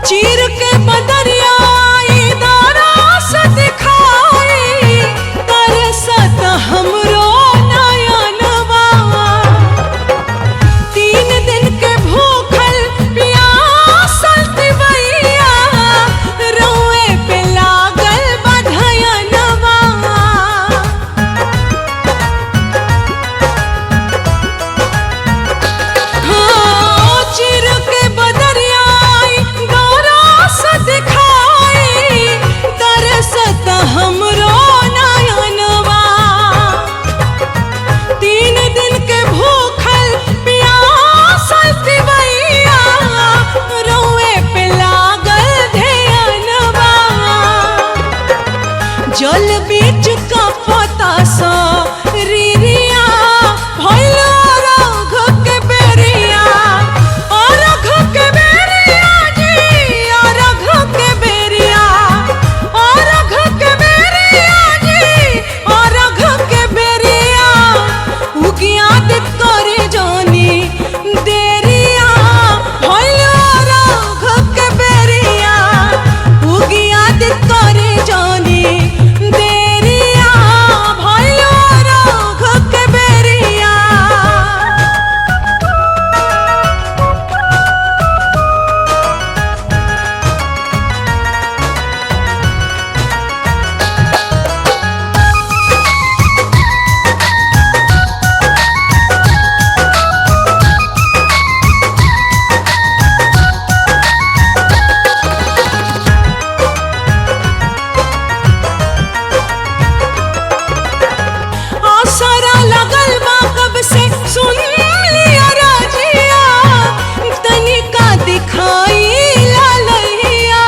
चीर के बदरिया दारा से दिखाई तरसत हमरो नयनवा। 3 दिन के भूखल प्यासल तिवैया रउए पे लागल बधयनवा। चीर के बदरिया दारा से दिखाई तरसत हमरो नयनवा। 3 दिन के भूखल प्यासल तिवैया रउए पे लागल ध्यानवा। जल बीच का पता सा रिरिया भइलो रघ के बेरिया और रघ के बेरिया जी और रघ के बेरिया और रघ के बेरिया जी और रघ के बेरिया उगिया दित करे जानी देरिया भइलो रघ के बेरिया उगिया दित करे जानी देरिया भइलो रघ के बेरिया। आसरा लगल बा कब से सुन लिया राजिया तनिका दिखाई ललैया।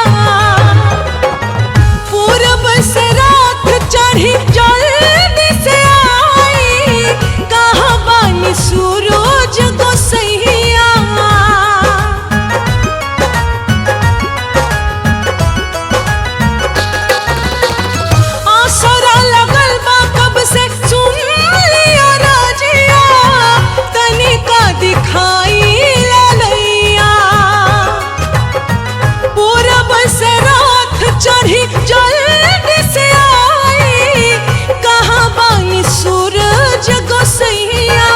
पूरब से रात चढ़ी जल्दी से आई कहाँ बानी सूरज गोसैया। आसरा लगल बा कब से सुन लिया राजिया तनिका दिखाई ललैया। पूरब से रात चढ़ी जल्दी से आई कहाँ बानी सूरज गोसैया।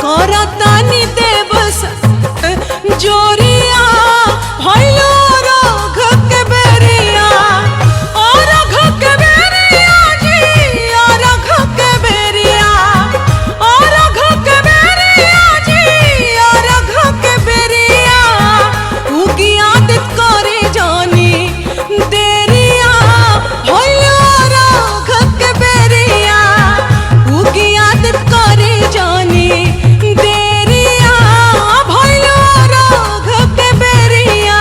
करतानी देव जोरिया भइलो रघ के बेरिया और रघ के बेरिया जी और रघ के बेरिया और रघ के बेरिया जी और रघ के बेरिया उगिया दित करे जानी देरिया भइलो रघ के बेरिया उगिया दित करे जानी देरिया भइलो रघ के बेरिया।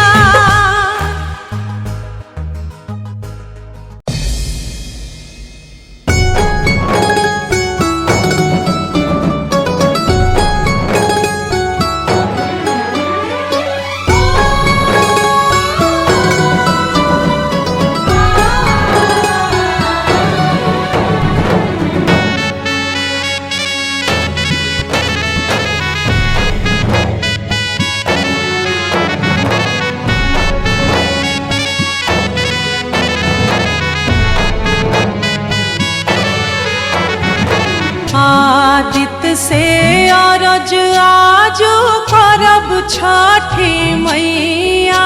आदित्य से अरज आजो करब छठी मैया।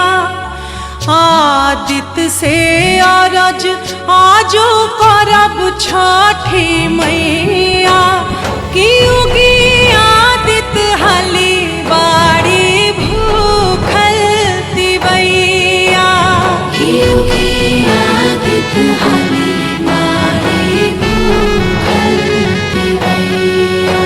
आदित्य से अरज आजो करब छठी मैया। कि उगी आदित्य हाली बाड़ी भूखल तिवैया। कि उगी आदित्य हाली बाड़ी भूखल तिवैया।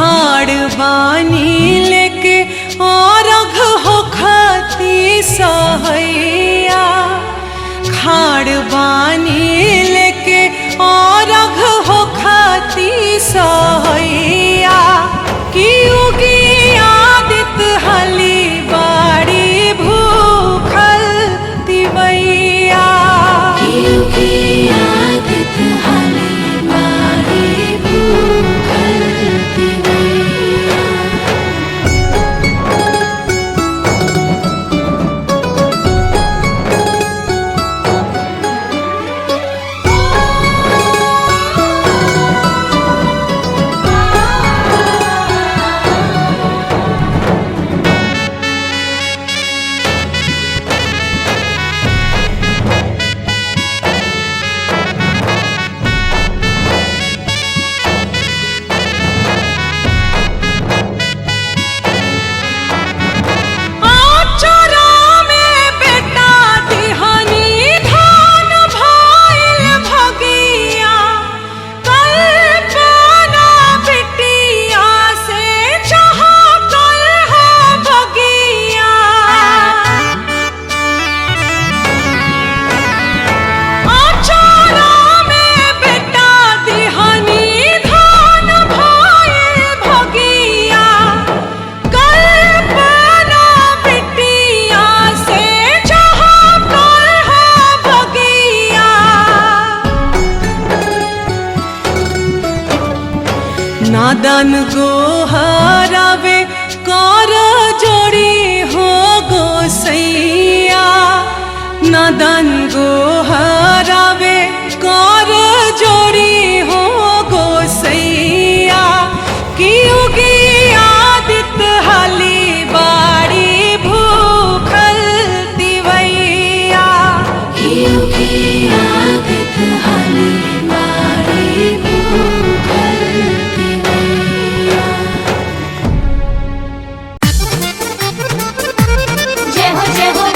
खाड़ बानी लेके और अघ हो खती सहैया खाड़ बानी लेके और अघ हो खती सहैया कि उगी आदित हली बाड़ी भूखल तिवैया आदित हली बाड़ी भूखल तिवैया। नादन गो हरावे कर जोड़ी हो गोसैया नादन गो हरावे कर जोड़ी हो गोसैया कि उगी आदित हली बाड़ी भूखल तिवैया आदित हली बाड़ी भूखल तिवैया। जय हो जय हो।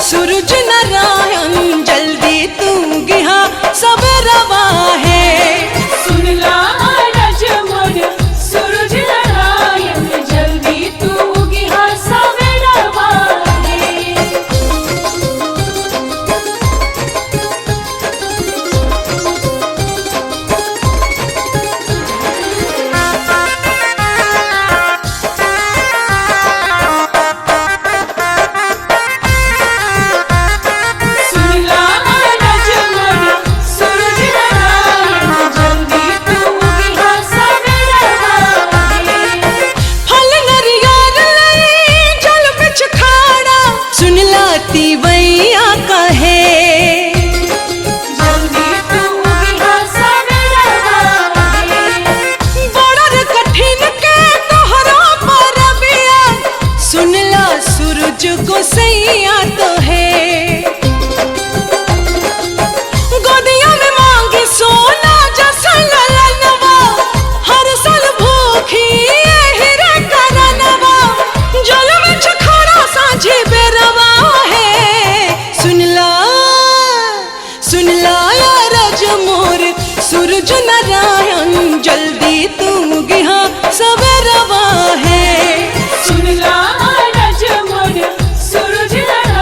सूरज नारायण जल्दी तू गिहा सबेरवा है। सुनला रज मोर सूरज नारायण जल्दी तू उगिहा सवेरवा है। सुनला रज मोर सूरज नारायण जल्दी तू उगिहा सवेरवा है। फल नरियर लई जल बिच खाड़ा सुनला तिवैया कहे। जल्दी तू उगिहा सवेरवा है। बड़ा रे कठिन के तोहरा परबिया सुनला सूरज गोसैया तो है। गोदिया में मांगी सोना जैसा ललनवा हर साल भूखी एही रे करनवा जल में चखड़ा साझी बेरवा है। सुनला सुनला या रज मोर सूरज नारायण जल्दी तू गिहा सवेरवा है। सुनला रज मोर सूरज नारायण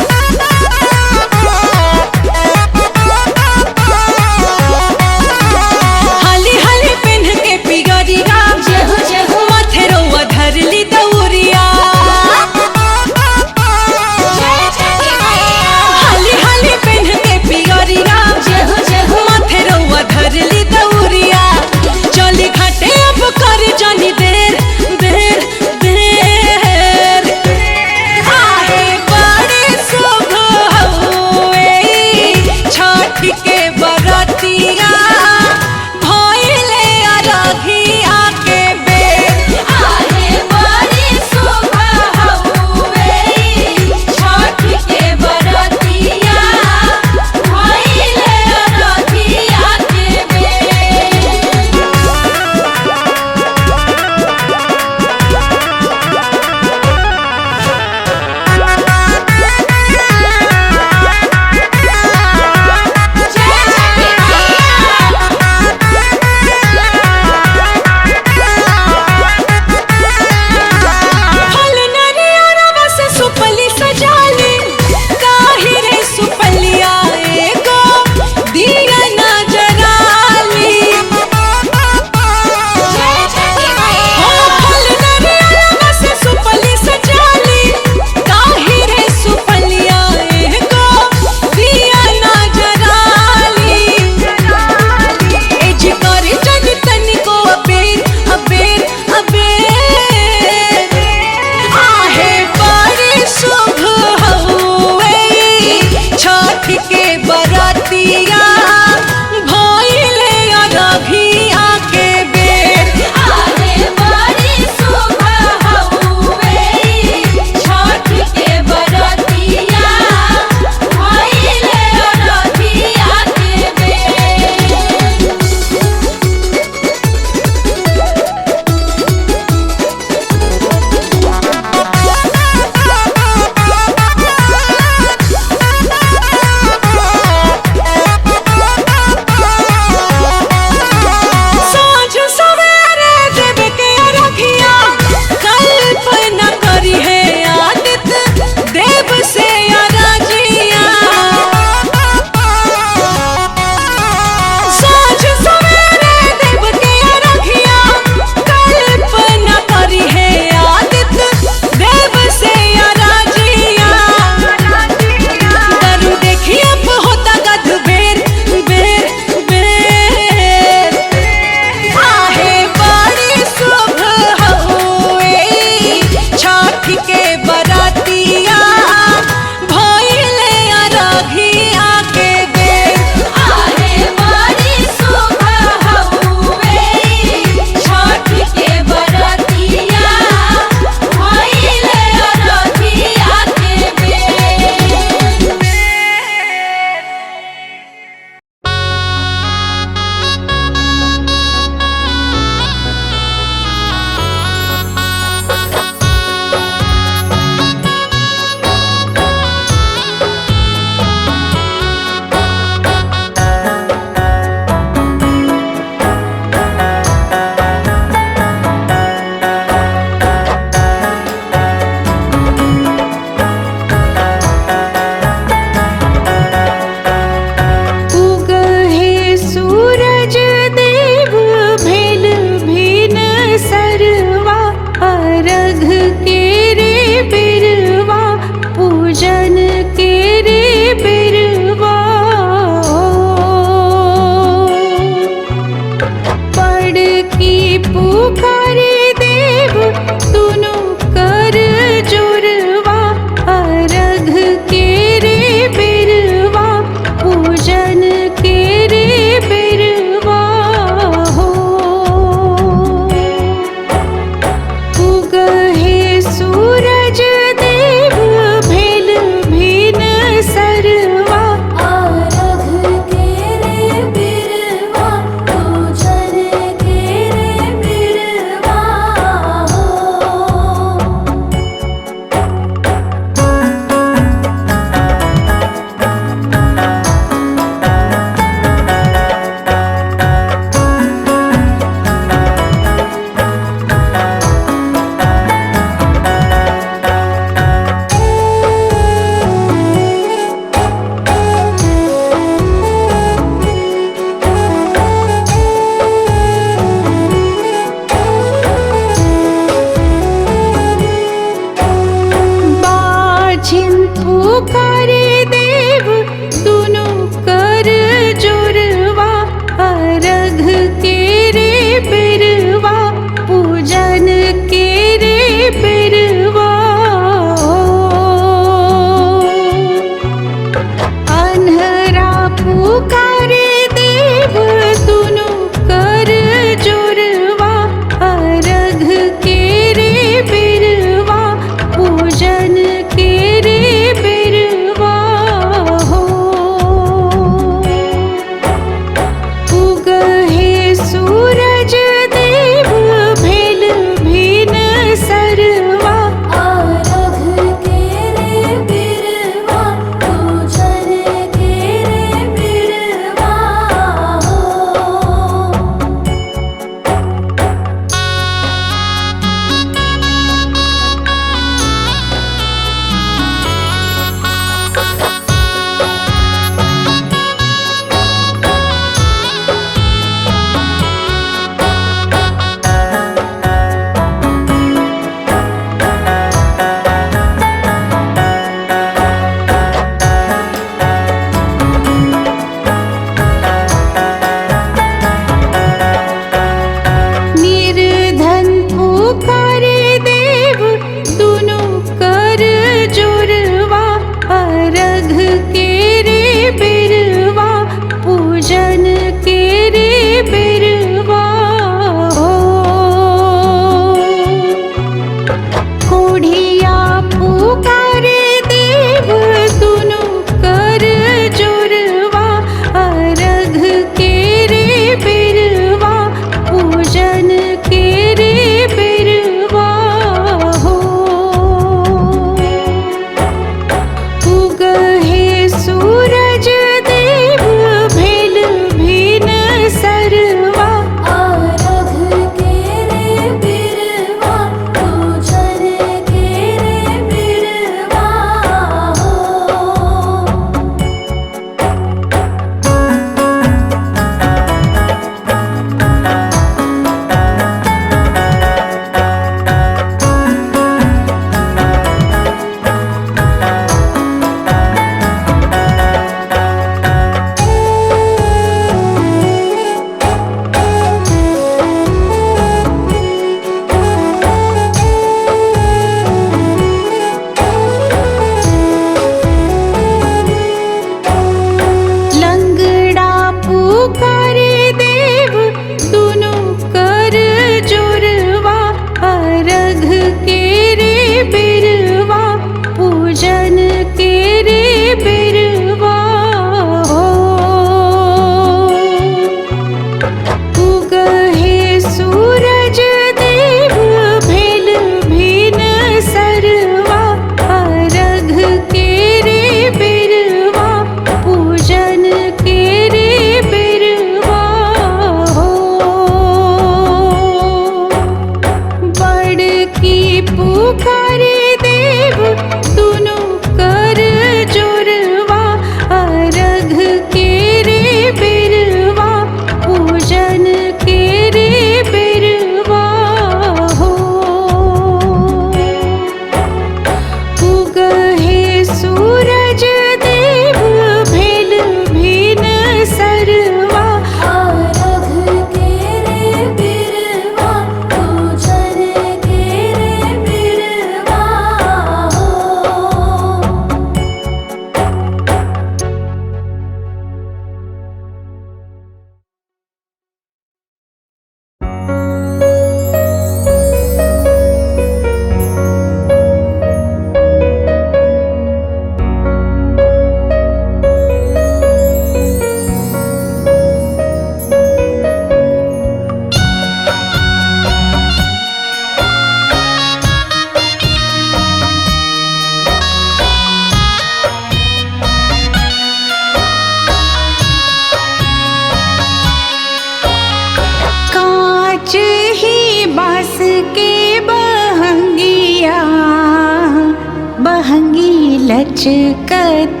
बहंगी लचकत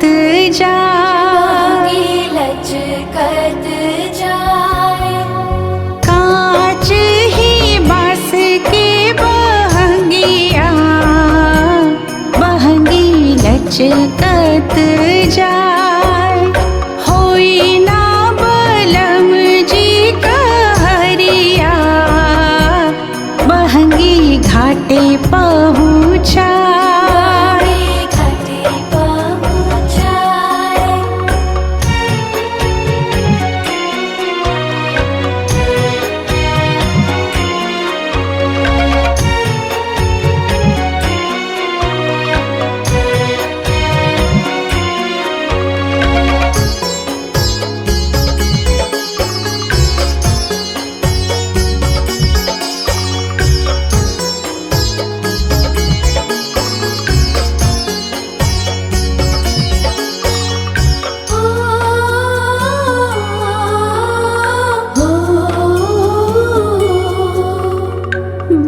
जाए, लचकत जाए। कांच ही बांस के बहंगिया, बहंगी लचकत जाए। होई ना बलम जी कहरिया, बहंगी घाटे पहुँचाए। घाटे पहुँचाए।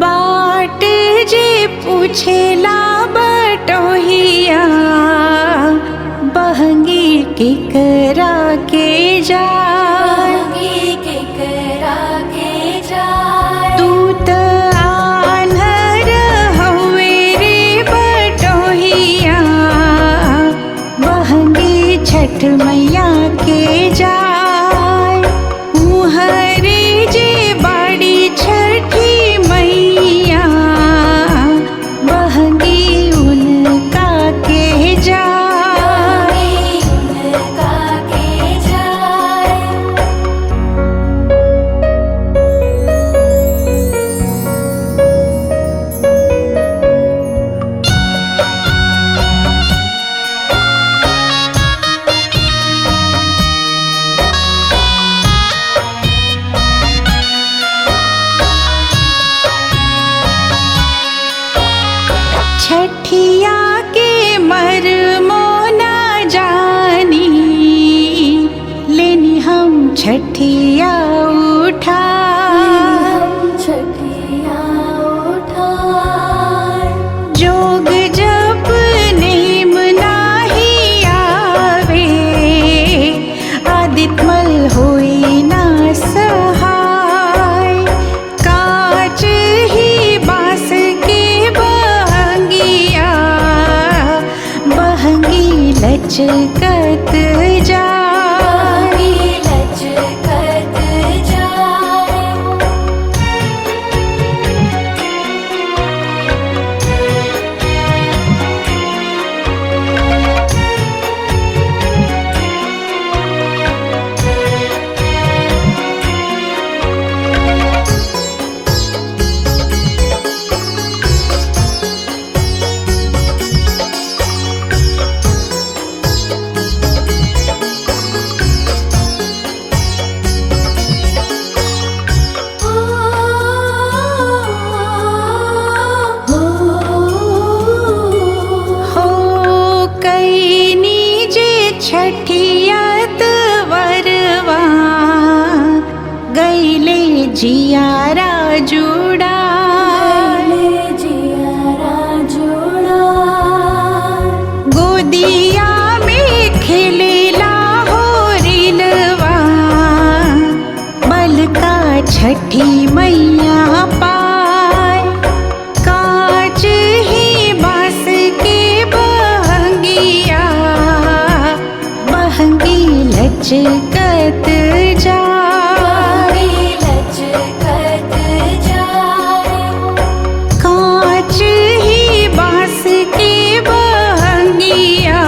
बाट जे पूछेला बटोहिया, बहंगी केकरा के जाए। बहंगी केकरा के जाए। तू त आन्हर हवे रे बटोहिया, बहंगी छठ मैया के जाए। उहरे जे बाड़ी छठी मैया, बहंगी उनका के जाए। उनका के जाए। छठिया के मरमो ना जानी, लेनी हम छठिया उठा। छठिया उठाए। जोग जप नेम नाही आवे, आदितमल होई ना सहाय। कांच ही बांस के बहंगिया, बहंगी लचकत जाए। लचकत जाए। हो कैनी जे छठियत वरवा, गईले जियारा जुड़ा। जियारा जुड़ा। गोदिया में खेलेला हो रिलवा, बल का छठी मैया पाए। कांच ही बांस के बहंगिया, बहंगी लचकत जाए। लचकत जाए। कांच ही बांस के बहंगिया,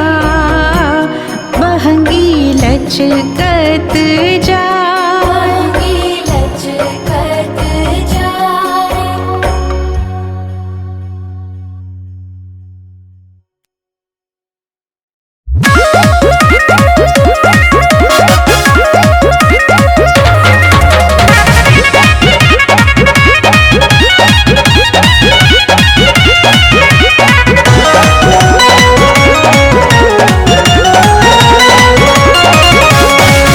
बहंगी लचकत जाए। लचकत जाए।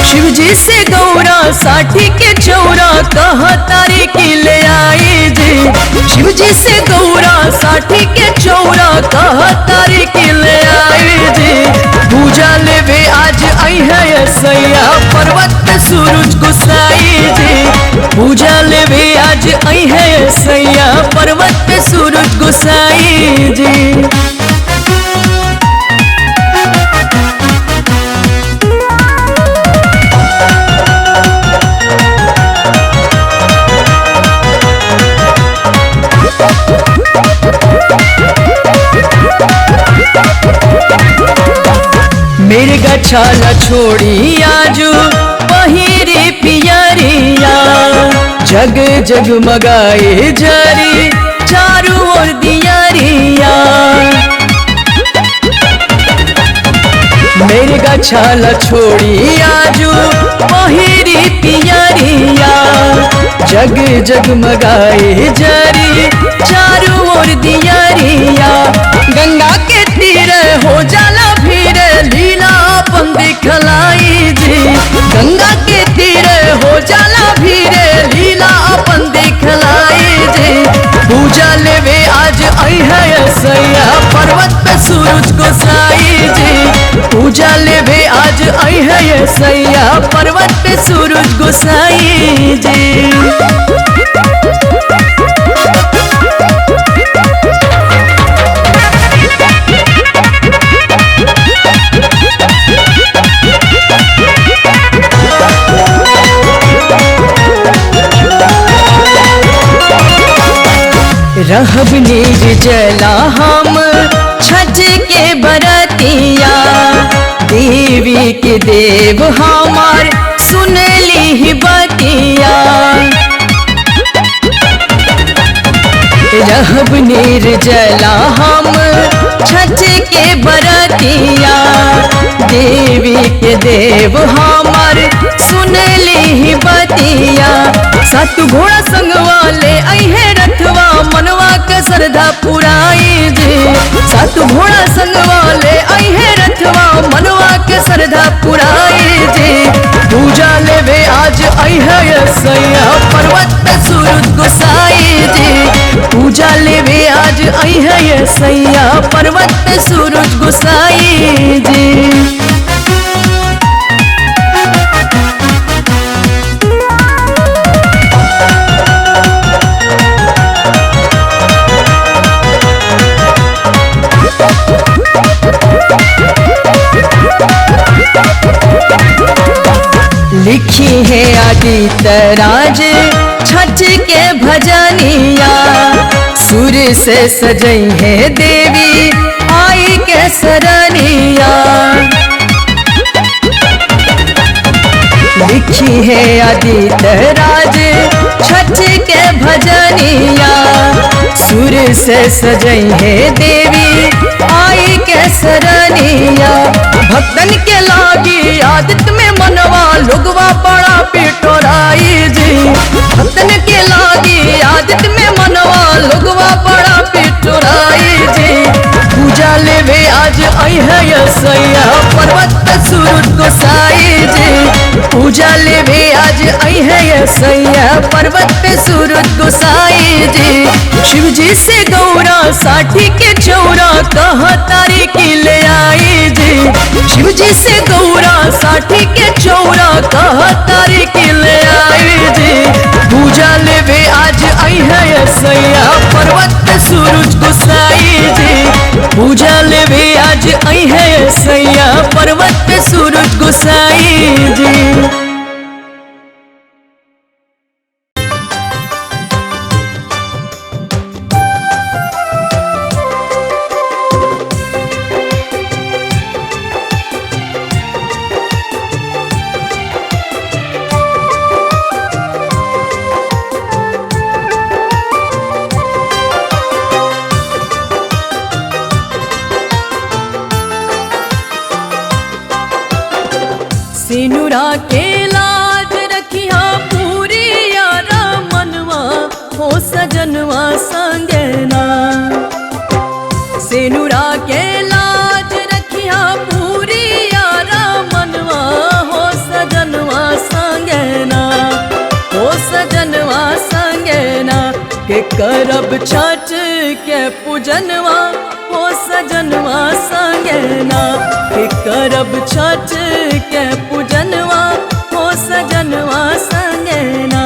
शिवजी से गौरा साठी के चौरा कहा तारी की ले आई जी। शिवजी से गौरा साठी के चौरा कहा तारी तारीख ले आई जी। पूजा लेवे आज आई है सैया पर्वत पे सूरज गोसाई जी। पूजा लेवे आज आई है सैया पर्वत पे सूरज गोसाई जी। मेरे गछाला छोड़ी आजू पहिरे पियरिया। जग जग मगाए जरी चारू ओर दियरिया। मेरे गछाला छोड़ी आजू पहिरे पियरिया। जग जग मगाए जरी चारू ओर दियरिया। गंगा के तीर हो जाला भीड़ लीला अपन दिखलाई जी। गंगा के तीर हो जाला भीड़ लीला अपन दिखलाई जी। पूजा लेवे आज आई है सैया पर्वत पे सूरज गोसाई जी। पूजा लेवे आज आई है सैया पर्वत पे सूरज गोसाई जी। रहब निर्जला हम छठ के बरतिया। देवी के देव हमार सुनली बतिया। रहब निर्जला हम छठ के बरतिया। देवी के देव हमार सुनली बतिया। सात घोड़ा संग वाले अहे रथवा मनवा के श्रद्धा पुराई जी। सात घोड़ा संग वाले अहे रथवा मनवा के श्रद्धा पुराई जी। पूजा लेवे आज आई है सैया पर्वत पे सूरज गोसाई जी। पूजा लेवे आज आई है सैया पर्वत पे सूरज गोसाई जी। लिखी है आदित्य राज छठ के भजनिया। सुर से सजई है देवी आई के सरनिया। लिखी है आदित्य राज छठ के भजनिया। सुर से सजई है देवी आई के सरनिया। भक्तन के लागी आदित्य में मनवा लोगवा बड़ा पिटोराई जी। भक्तन के लागी आदित्य में मनवा लोगवा बड़ा पिटोराई जी। पूजा लेवे आज आई है सैया पर्वत पे सूरज गोसाई जी। पूजा लेवे आज आई है सैया पर्वत पे सूरज गोसाई जी। शिव जी से गौरा साठी के चौरा कहा तारीख ले आई जी। शिव जी से गौरा साठी के चौरा कहा तारीख ले आई जी। पूजा लेवे आज आई है सैया पर्वत पे सूरज गोसाई जी। पूजा लेवे आज आई है सैया पर्वत पे सूरज गोसाई जी। सिनुरा के लाज रखिया पूरी यारा मनवा हो सजनवा संगना। सिनुरा के लाज रखिया पूरी यारा मनवा हो सजनवा संगना। हो सजनवा संगना के करब छठ के पूजनवा हो सजनवा संगना के करब छठ के पूजनवा हो सजनवा संगना।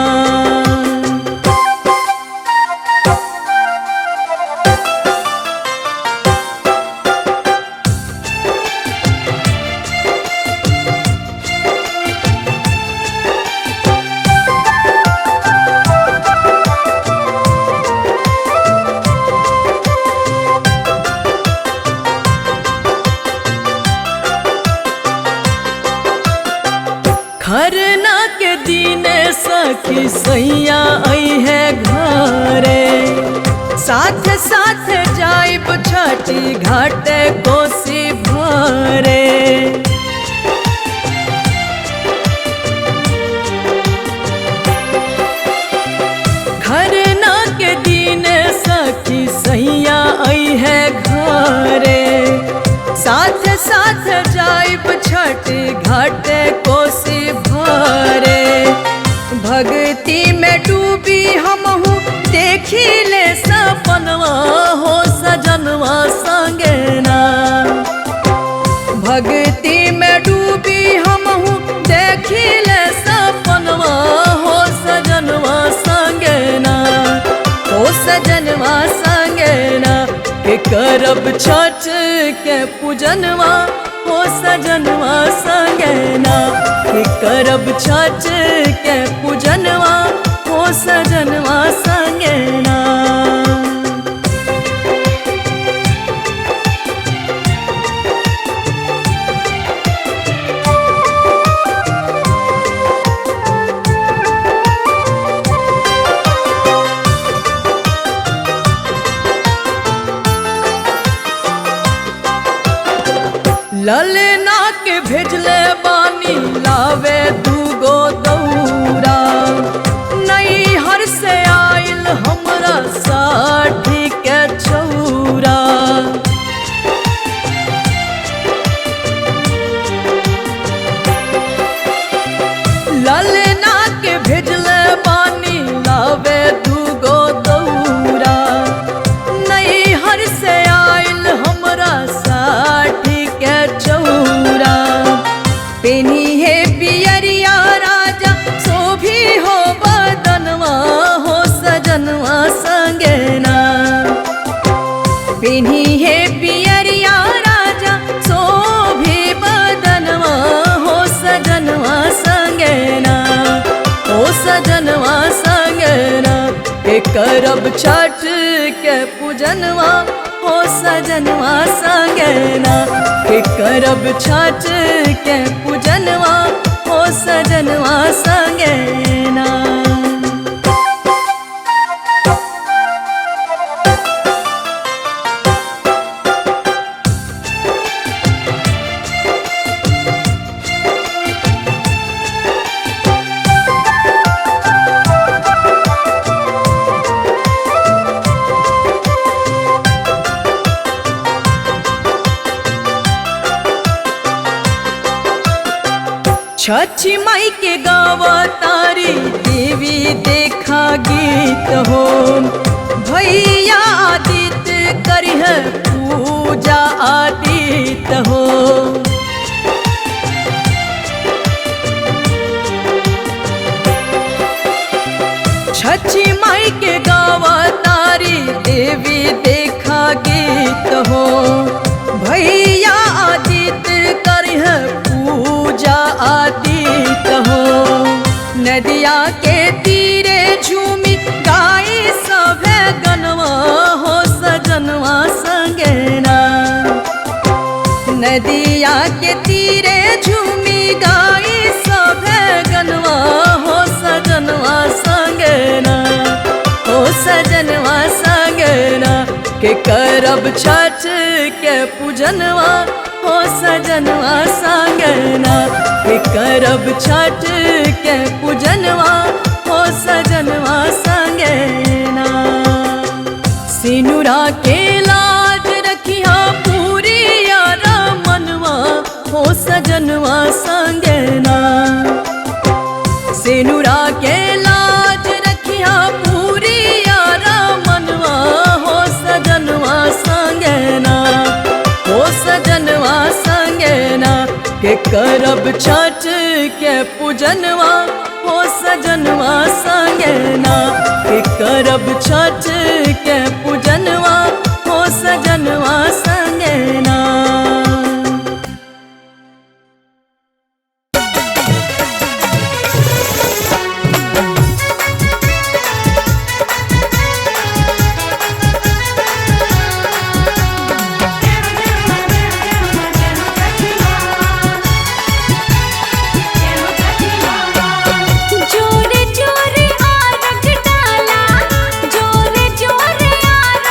खरना के दिन सखी सैया आई है घरे, साथ साथ जाइब छठी घाट कोसी भरे। खरना के दिन सखी सैया आई है घरे, साथ साथ जाइब छठी घाट कोसी भरे। भक्ति में डूबी हमहू देखी ले सपनवा हो सजनवा संगना। भक्ति में डूबी हमहू देखी ले सपनवा हो सजनवा संगना हो सजनवा संगना के करब छठ के पूजनवा हो सजनवा संगना के करब छठ के पूजनवा हो सजनवा संगना। ललना के भेजले बानी लावे दूगो दौरा, नई हर से आइल हमरा साठी के चौरा। ललना के भेजले बानी लावे दूगो दौरा, नई हर से आइल हमरा साठी के चौरा। पेनी है पियरिया राजा शोभी हो बदनवा हो सजनवा संगना। पेनी है पियरिया राजा शोभी बदनवा हो सजनवा संगना हो सजनवा संगना के करब छठ के पूजनवा हो सजनवा संगना के करब छठ के पूजनवा हो सजनवा संगना। छठी माई के गावा तारी देवी देखा गीत हो, भैया आदित्य करिह पूजा आदित्य हो। छठी माई के गावा तारी देवी देखा गीत हो, भैया आदित्य करिह पूजा आदित्य हो। नदिया के तीरे झूमी गाई सभे गनवा हो सजनवा संगना। नदिया के तीरे झूमी गाई सभे गनवा हो सजनवा संगना हो सजनवा संगना के करब छठ के पूजनवा हो सजनवा संगना के करब छठ के पूजनवा हो सजनवा संगना। सिनुरा के लाज रखिया पूरी यारा मनवा हो सजनवा संगना। सिनुरा के लाज रखिया पूरी यारा मनवा हो सजनवा संगना। के करब छठ के पूजनवा हो सजनवा संगना के करब छठ के पूजनवा हो सजनवा संगना। जोरे जोरे आरग डाला, जोरे जोरे आरग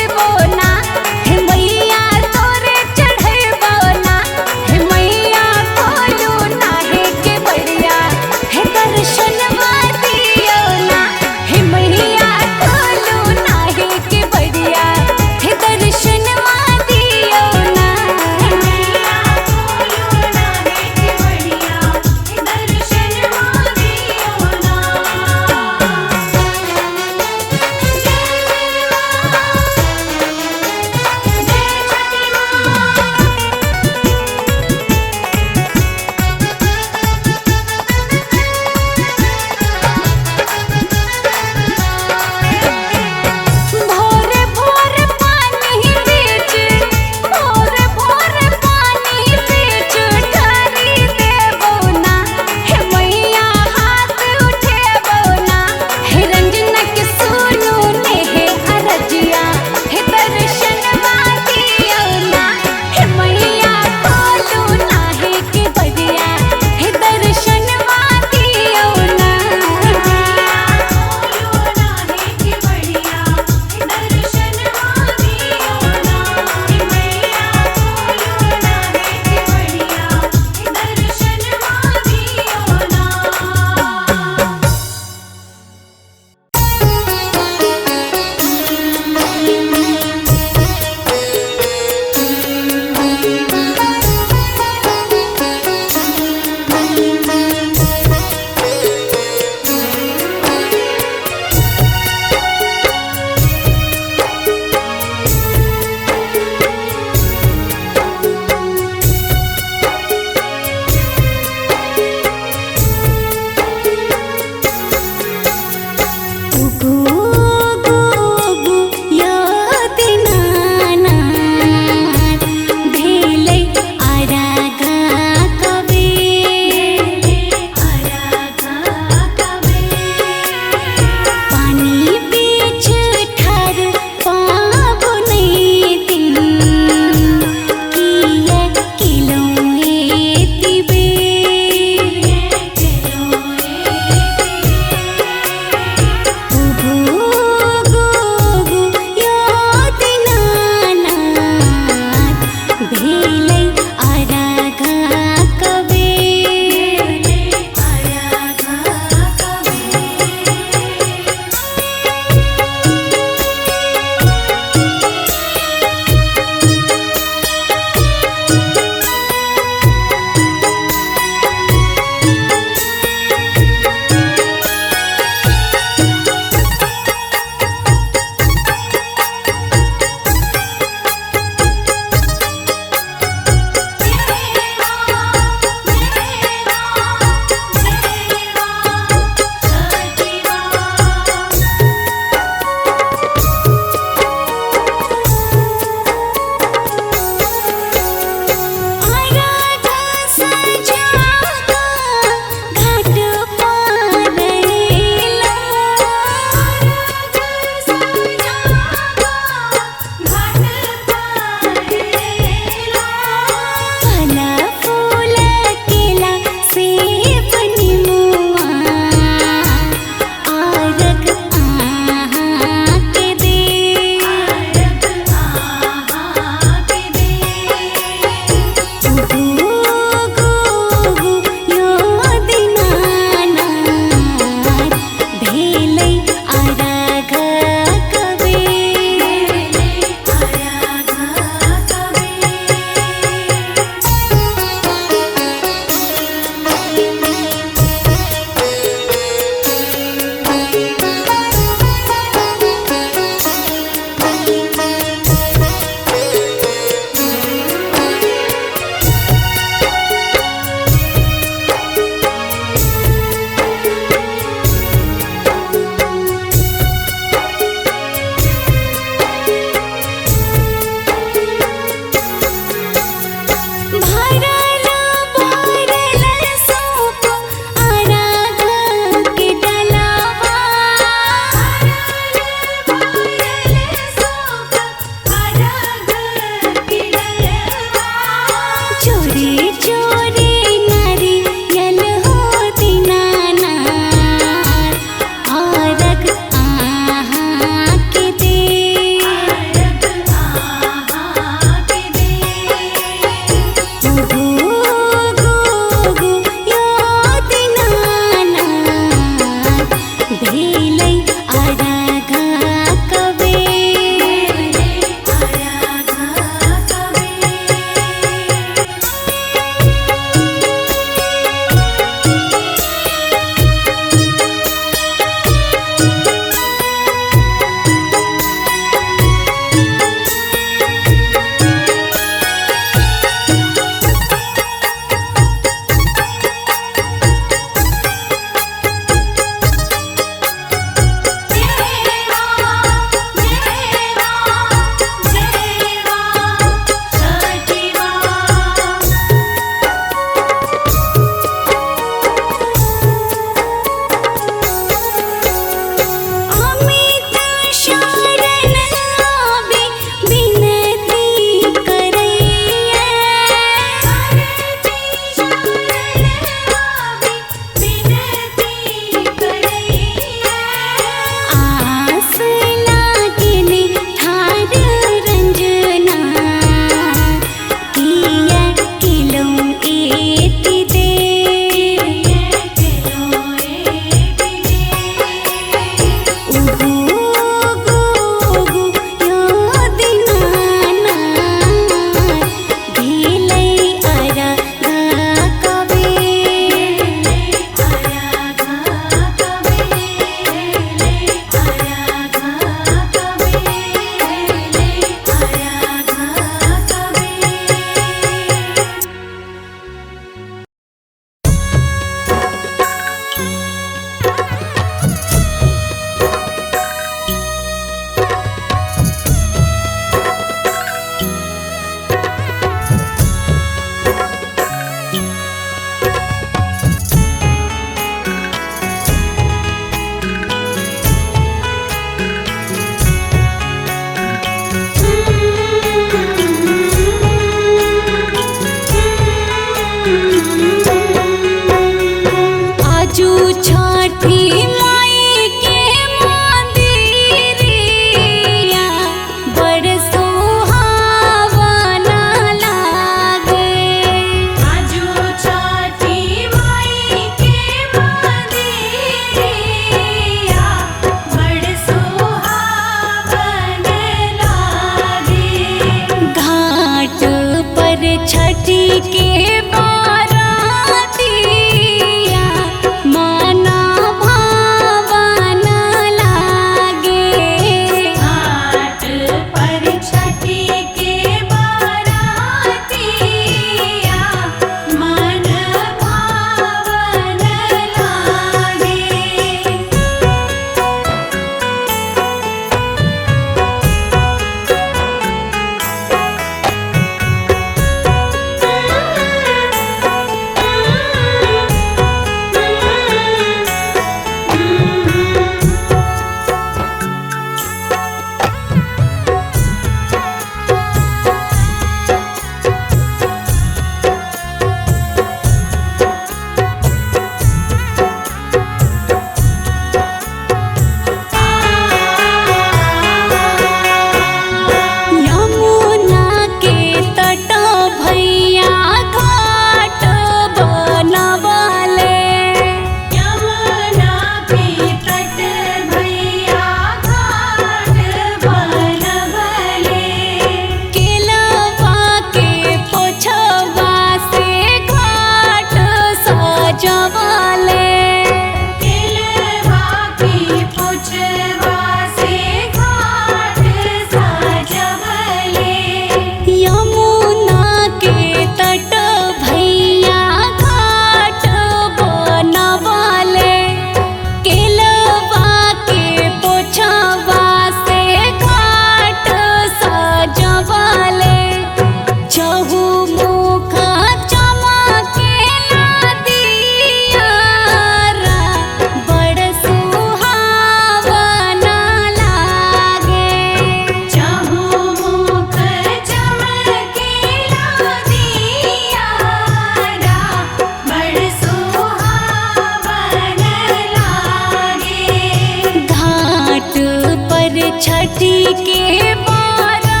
छठी के बारातिया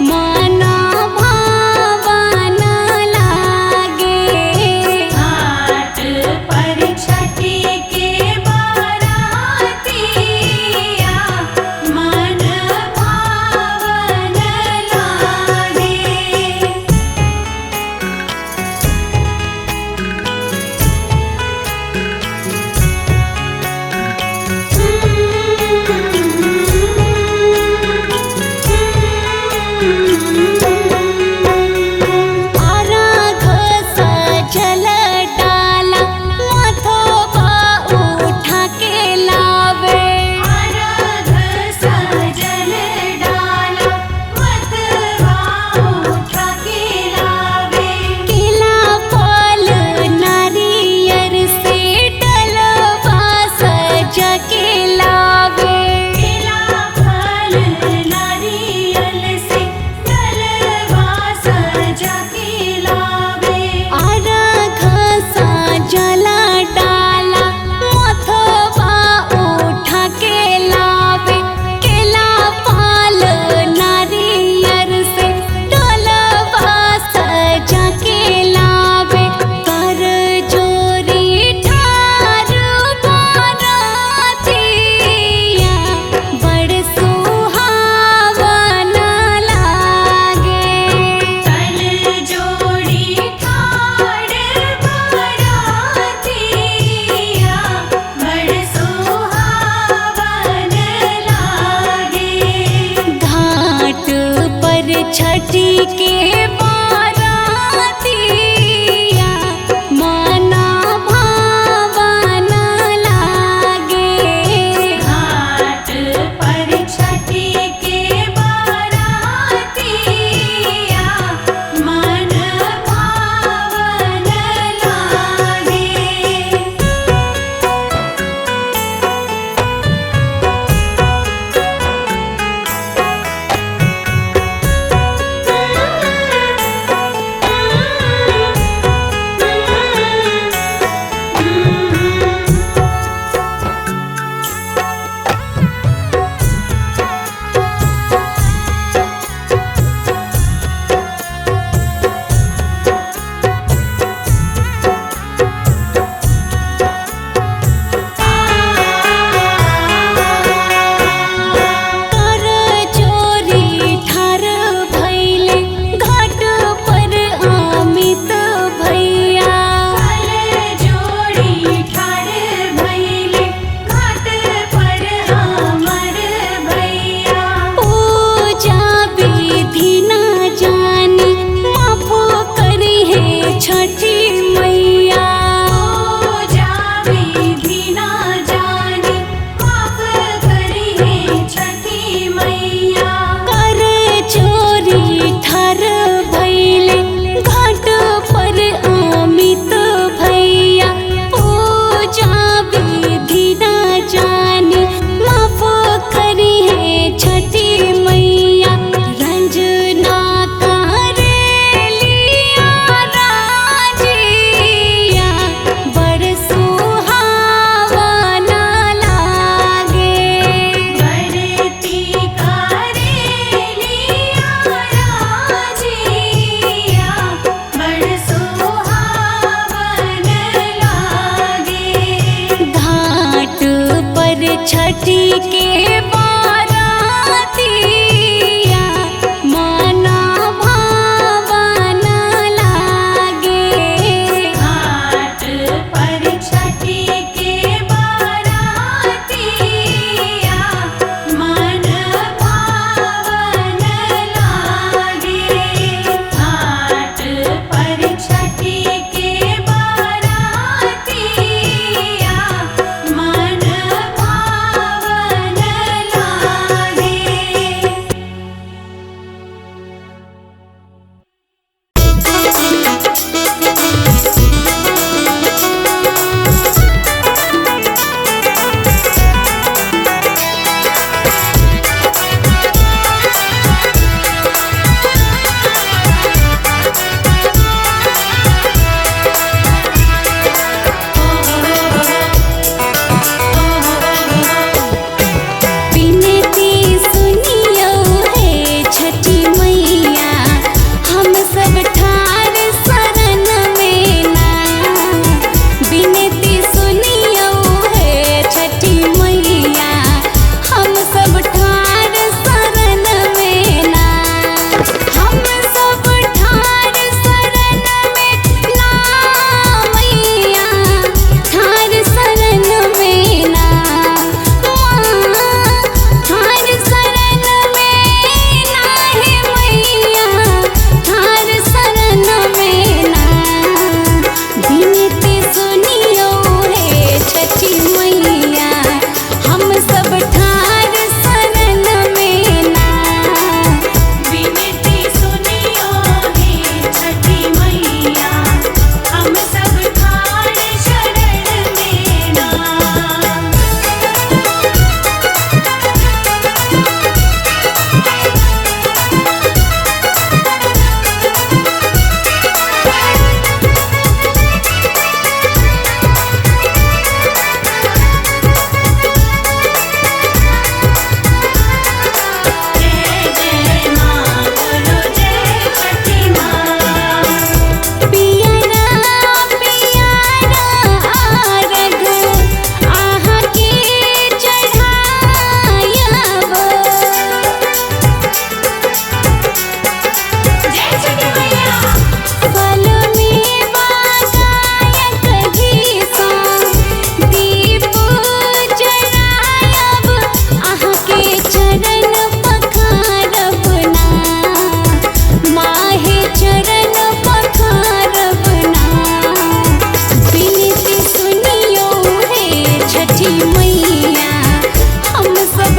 माना भावन लागे। घाट पर छठी के बारातिया मन भावन लागे। अर्घ सजल डाला माथोबा उठा के लावे। अर्घ सजल डाला माथोबा उठा के लावे। केला फल नारियर से डलवा सजा के लावे। केला फल नारियल से डलवा सजा के लावे। अर्घ सजल डाला माथोबा उठा के लावे। केला फल नारियर से डलवा सजा के लावे। कर जोरी ठार बारातिया बड़ सुहावन लागे। कर जोड़ी ठार बारातिया बड़ सुहावन लागे। घाट पर छठी के बारातिया माना भावन लागे। घाट पर छठी के बारातिया मन भावन लागे। कर जोरी ठार भइले घाट पर अमित भैया। कर जोड़ी ठार भइले घाट पर अमर भैया। पूजा विधि न जानी माफ करी है छठी मैया। पूजा विधि न जानी माफ करी है छठी मैया। कर चोरी ठार भइले घाट पर अमित भैया। पूजा विधि न जानी माफ करी है छठी मैया। रंजना करेलिया राजिया बड़ सुहावन लागे। बरती करेलिया राजिया बड़ सुहावन लागे। घाट पर छठी के बारातिया माना भावन लागे। घाट पर छठी के बारातिया मन भावन लागे। घाट पर छठी के बारातिया मन भावन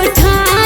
ठान